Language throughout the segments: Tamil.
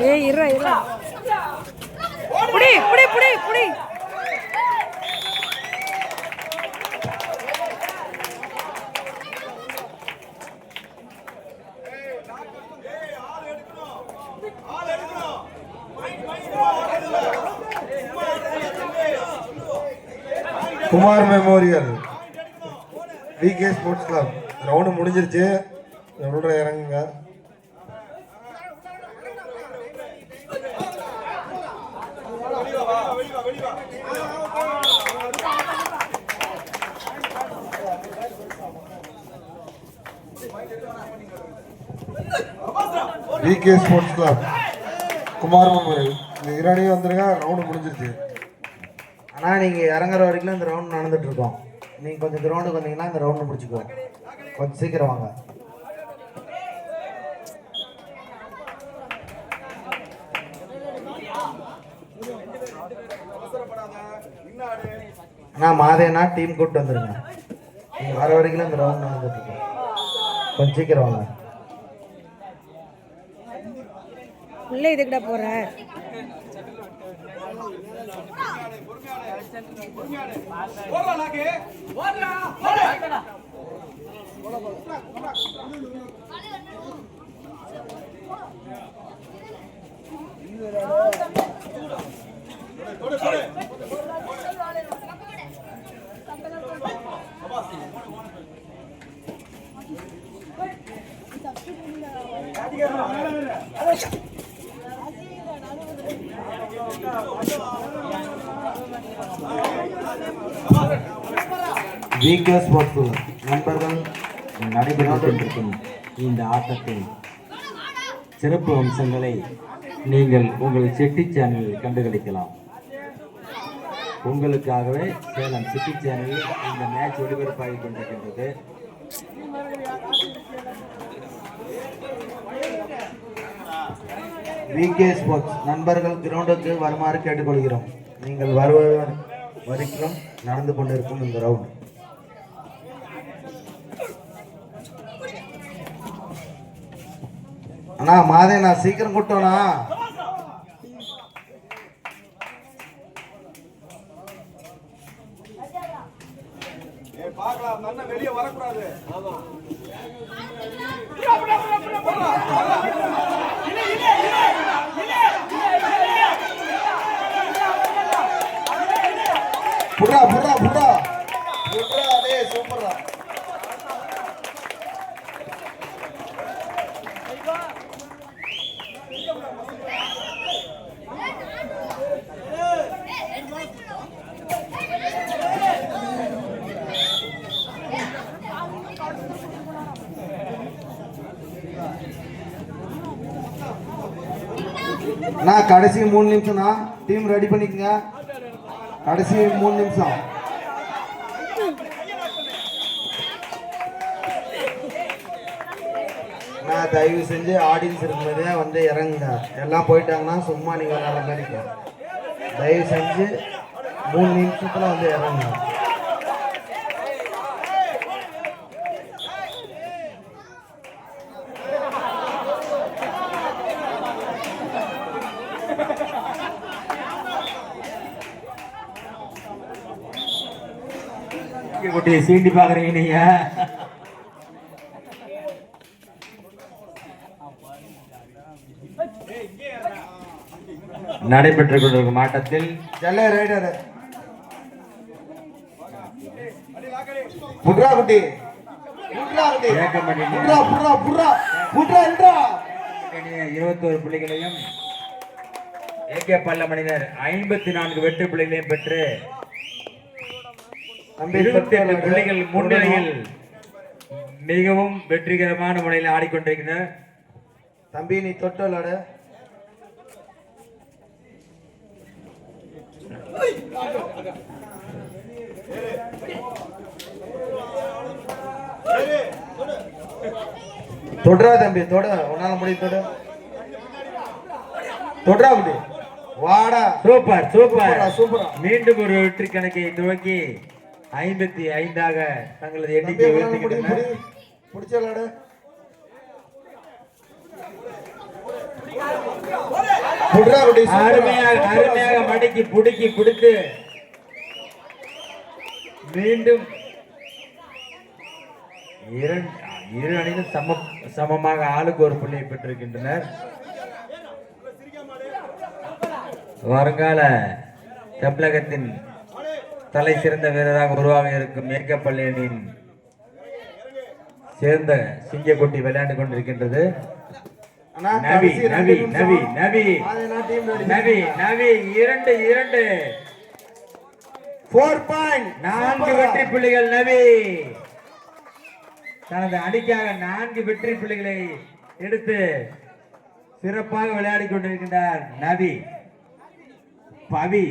ஏய் இரு இரு புடி புடி புடி புடி Kumar memorial VK sports club round முடிஞ்சிருச்சு. எவ்வளோ இறங்குங்க. VK sports club Kumar memorial இந்த இரடியே வந்துருங்க. ரவுண்டு முடிஞ்சிருச்சு. ஆனால் நீங்கள் இறங்குற வரைக்கும் இந்த ரவுண்ட் நடந்துட்டு இருக்கோம். நீங்கள் கொஞ்சம் கிரவுண்டுக்கு வந்தீங்கன்னா இந்த ரவுண்டு முடிச்சுக்குவோம். கொஞ்சம் சீக்கிரம் வாங்க. அண்ணா மாதேனா டீம் கூப்பிட்டு வந்துருங்க. நீங்கள் வர வரைக்கும் இந்த ரவுண்ட் நடந்துட்டு இருக்கோம். கொஞ்சம் சீக்கிரம் வாங்க. உள்ள இதுக்கிட்ட போகிறேன். விகே ஸ்போர்ட்ஸ் நண்பர்கள் நடைபெற்றுக் கொண்டிருக்கும் இந்த ஆட்டத்தில் சிறப்பு அம்சங்களை நீங்கள் உங்கள் சிட்டி சேனலில் கண்டுகளிக்கலாம். உங்களுக்காகவே சேலம் சிட்டி சேனலில் இந்த மேட்ச் ஒளிபரப்பாகி கொண்டிருக்கின்றது. விகே ஸ்போர்ட்ஸ் நண்பர்கள் கிரவுண்டுக்கு வருமாறு கேட்டுக்கொள்கிறோம். நீங்கள் வருவது வரைக்கும் நடந்து கொண்டிருக்கும் இந்த ரவுண்ட். அண்ணா மாதேண்ணா சீக்கிரம் கூட்டோண்ணா. வெளியே வரக்கூடாது. புறா புறா புறா புறா டே சூப்பரா. நான் கடைசி 3 நிமிஷம் தான். டீம் ரெடி பண்ணிக்கங்க. கடைசி 3 நிமிஷம். நான் தயவு செஞ்சு ஆடியன்ஸ் இருக்கும்போதே வந்து இறங்குங்க. எல்லாம் போயிட்டாங்கன்னா சும்மா நீங்க விளையாட மாதிரி. தயவு செஞ்சு 3 நிமிஷத்துல வந்து இறங்குங்க. குட்டி சீண்டி பாக்குறீங்க நீங்க. நடைபெற்றுக் கொண்டிருக்கும் ஆட்டத்தில் செல்ல ரைடர் புட்ரா குட்டி 21 புள்ளிகளையும் ஏகே பல்ல மனிதர் 54 வெற்றி புள்ளிகளையும் பெற்று 28 புள்ளிகள் முன்னிலையில் மிகவும் வெற்றிகரமான முறையில் ஆடிக்கொண்டிருக்கிறார். தம்பி நீ தொட்டு விளையாட. தொடுறா தம்பி தொட. உன்னால முடியும் தொட. தொடுறா அப்படி வாடா. Super super super. மீண்டும் ஒரு வெற்றி கணக்கை துவக்கி 55ஆக தங்களது எண்ணிக்கை உயர்த்திக்கின்றனர். பிடிச்ச விளையாடு. புட்ரா ரொட்டி, சூப்பரா, அருமையாக சூப்பரா, அருமையாக சூப்பரா. மடக்கி புடுக்கி பிடித்து மீண்டும் இரு அணிகளும் சமமாக ஆளுக்கு ஒரு புள்ளியை பெற்றிருக்கின்றனர். வருங்கால தமிழகத்தின் தலை சிறந்த வீரராக உருவாக இருக்கும் மேற்கப்பள்ளி அணியின் சேர்ந்த சிங்கக்குட்டி விளையாண்டு கொண்டிருக்கின்றது. அண்ணா, நவி கடைசி நவி 2 நவி நிமிஷம். நவி ஆதினா team ready. நவி நவி 2 4 point. 4 சூப்பரா. வெற்றி புள்ளிகள். நவி தனது அணிக்காக 4 வெற்றி புள்ளிகளை எடுத்து சிறப்பாக விளையாடி கொண்டிருக்கின்றார் நவி. பவி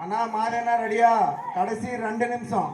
அண்ணா மாறேனா ரெடியா? கடைசி 2 நிமிஷம்.